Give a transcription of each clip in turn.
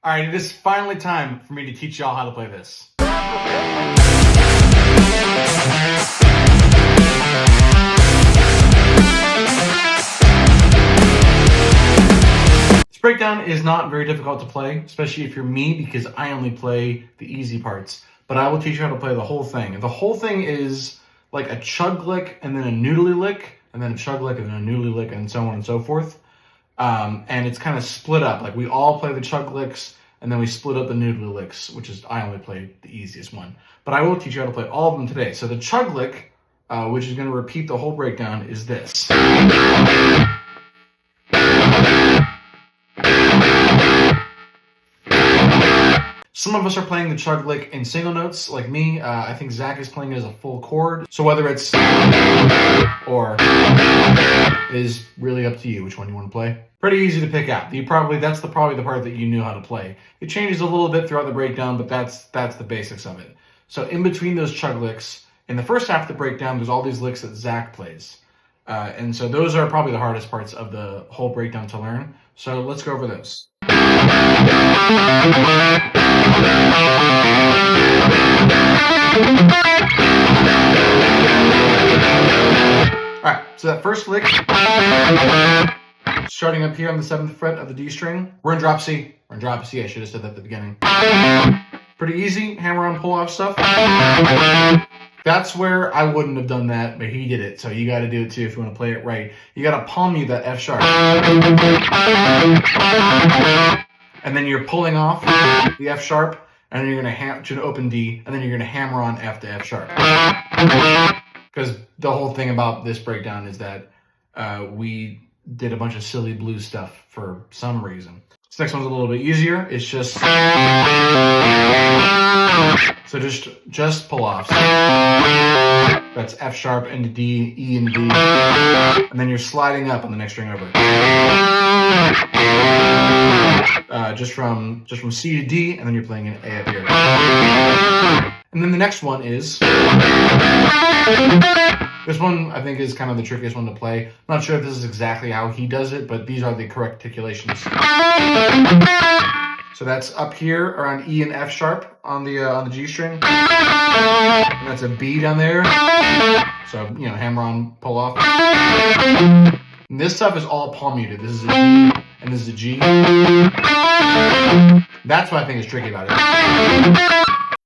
All right, it is finally time for me to teach y'all how to play this. This breakdown is not very difficult to play, especially if you're me, because I only play the easy parts. But I will teach you how to play the whole thing. And the whole thing is like a chug lick and then a noodly lick, and then a chug lick and then a noodly lick, and so on and so forth. And it's kind of split up. Like we all play the chug licks, and then we split up the noodly licks, which is I only played the easiest one. But I will teach you how to play all of them today. So the chug lick, which is going to repeat the whole breakdown, is this. Some of us are playing the chug lick in single notes, like me. I think Zach is playing it as a full chord. So whether it's or is really up to you which one you want to play. Pretty easy to pick out. That's probably the part that you knew how to play. It changes a little bit throughout the breakdown, but that's the basics of it. So in between those chug licks, in the first half of the breakdown, there's all these licks that Zach plays. And so those are probably the hardest parts of the whole breakdown to learn. So let's go over those. Alright, so that first lick, starting up here on the 7th fret of the D string, we're in drop C. We're in drop C, I should have said that at the beginning. Pretty easy, hammer on pull off stuff. That's where I wouldn't have done that, but he did it, so you gotta do it too if you want to play it right. You gotta palm mute that F sharp. And then you're pulling off the F sharp, and then you're gonna to an open D, and then you're gonna hammer on F to F sharp. Because the whole thing about this breakdown is that we did a bunch of silly blues stuff for some reason. This next one's a little bit easier. It's just just pull offs. That's F sharp into D, E into D, and then you're sliding up on the next string over. Just from C to D, and then you're playing an A up here. And then the next one is, this one I think is kind of the trickiest one to play. I'm not sure if this is exactly how he does it, but these are the correct articulations. So that's up here around E and F sharp on the G string. And that's a B down there. So, you know, hammer on, pull off. And this stuff is all palm muted. This is a D and this is a G. That's what I think is tricky about it.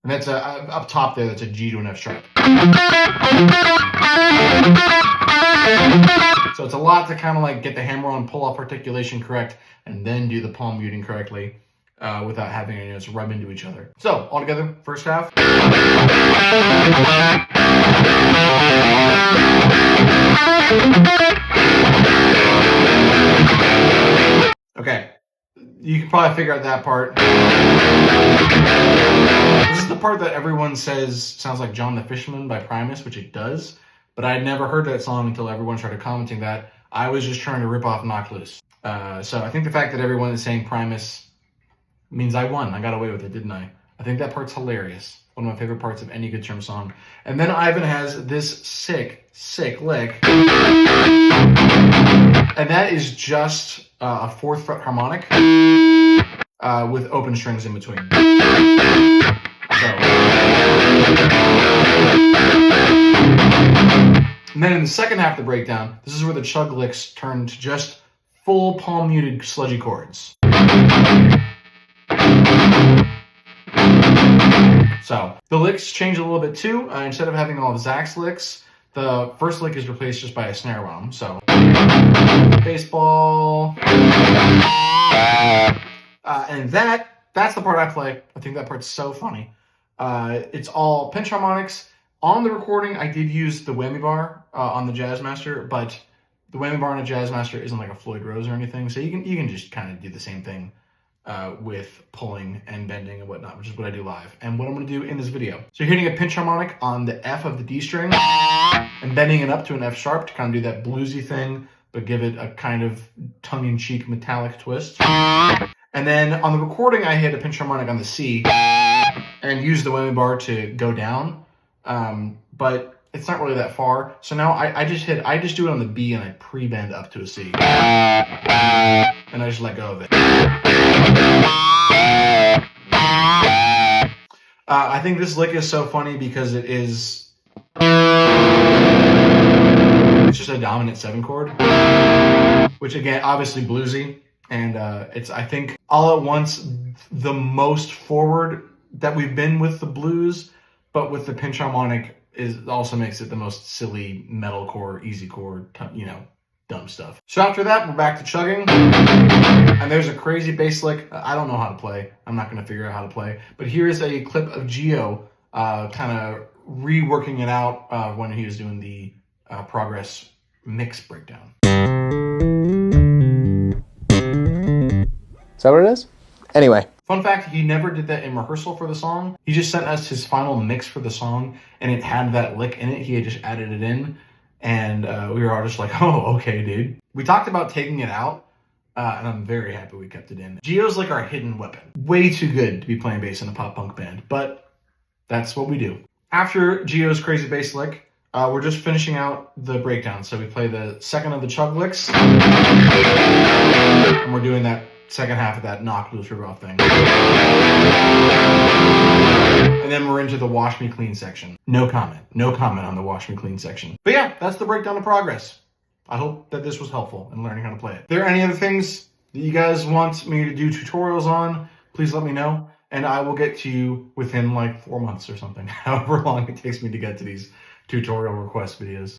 And that's up top there, that's a G to an F sharp. So it's a lot to kind of like get the hammer on pull off articulation correct and then do the palm muting correctly without having any notes rub into each other. So all together, first half. Okay, you can probably figure out that part. This is the part that everyone says sounds like John the Fisherman by Primus, which it does, but I had never heard that song until everyone started commenting that. I was just trying to rip off Knock Loose. So I think the fact that everyone is saying Primus means I won. I got away with it, didn't I? I think that part's hilarious. One of my favorite parts of any Good Term song. And then Ivan has this sick lick. And that is just a 4th fret harmonic with open strings in between. So. And then in the second half of the breakdown, this is where the chug licks turn to just full palm muted sludgy chords. So the licks change a little bit too. Instead of having all of Zach's licks, the first lick is replaced just by a snare drum. So baseball, and that's the part I play. I think that part's so funny. It's all pinch harmonics. On the recording, I did use the whammy bar on the Jazzmaster, but the whammy bar on a Jazzmaster isn't like a Floyd Rose or anything, so you can just kind of do the same thing with pulling and bending and whatnot, which is what I do live, and what I'm going to do in this video. So you're hitting a pinch harmonic on the F of the D string and bending it up to an F sharp to kind of do that bluesy thing, but give it a kind of tongue-in-cheek metallic twist. And then on the recording, I hit a pinch harmonic on the C and use the whammy bar to go down. But it's not really that far. So now I just do it on the B and I pre-bend up to a C. And I just let go of it. I think this lick is so funny because it's just a dominant 7 chord, which again, obviously bluesy. And it's, I think, all at once the most forward that we've been with the blues, but with the pinch harmonic also makes it the most silly metalcore, easy chord, dumb stuff. So after that, we're back to chugging, and there's a crazy bass lick. I don't know how to play. I'm not going to figure out how to play, but here is a clip of Gio kind of reworking it out when he was doing the Progress mix breakdown. Is that what it is? Anyway. Fun fact, he never did that in rehearsal for the song. He just sent us his final mix for the song, and it had that lick in it. He had just added it in, and we were all just like, oh, okay, dude. We talked about taking it out, and I'm very happy we kept it in. Gio's like our hidden weapon. Way too good to be playing bass in a pop-punk band, but that's what we do. After Gio's crazy bass lick, we're just finishing out the breakdown. So we play the second of the chug licks, and we're doing that second half of that knock, loose, rip off thing. And then we're into the wash me clean section. No comment on the wash me clean section. But yeah, that's the breakdown of Progress. I hope that this was helpful in learning how to play it. If there are any other things that you guys want me to do tutorials on, please let me know. And I will get to you within like 4 months or something, however long it takes me to get to these tutorial request videos.